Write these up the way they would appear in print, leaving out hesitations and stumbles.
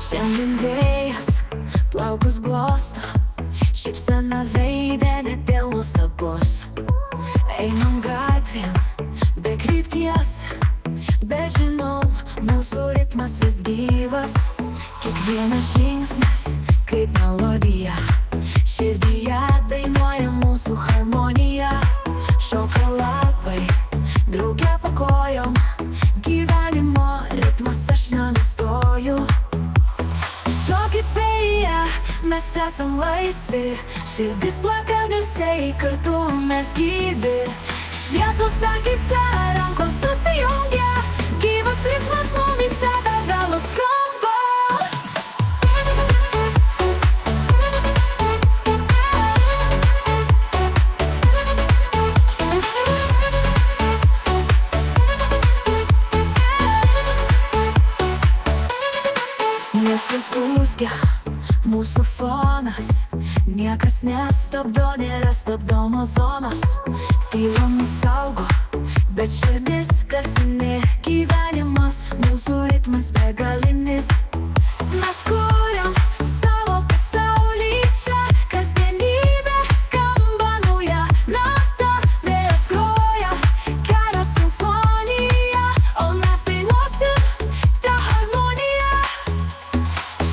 Šiandien vėjas plaukus glosto, šypsena veide net dėl nuostabos. Einam gatvėm be krypties, bet žinom, mūsų ritmas vis gyvas. Kiekvienas žingsnis kaip melodija, širdyje dainuoja mūsų harmonija. Šoka lapai, drauge po kojom, gyvenimo ritmas aš nenustoju. Šokis vėja, mes esam laisvi, širdis plaka garsiai, kartu mes gyvi. Šviesos akyse, rankos susijungia, gyvas ritmas mumyse be galo skamba. Miestas dūzgia, mūsų fonas, niekas nestabdo, nėra stabdomos zonos. Tyla mus saugo, bet širdis garsinė, gyvenimas, mūsų ritmas begalinis. Mes kuriam savo pasaulį čia, kasdienybė skamba nauja nata, vėjas groja kelio simfoniją, o mes dainuosim tą harmoniją.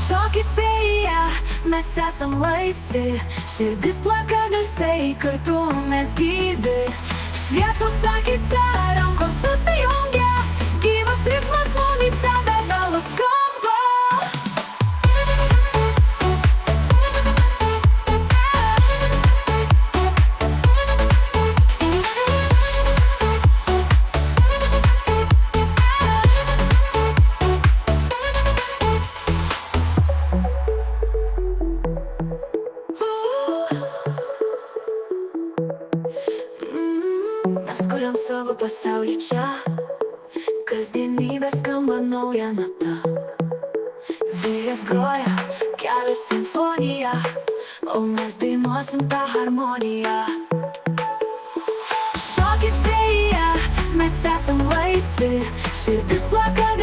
Šokis vėja, mes esam laisvi, širdis plaka garsiai, kartu mes gyvi. Šviesos akyse, rankos susijungia, gyvas ritmas mumyse be galo skamba. Mes kuriam savo pasaulį čia, kasdienybė skamba nauja nata. Vėjas groja kelio simfoniją, o mes dainuosim tą harmoniją. Šokis vėja, mes esam laisvi, širdis plaka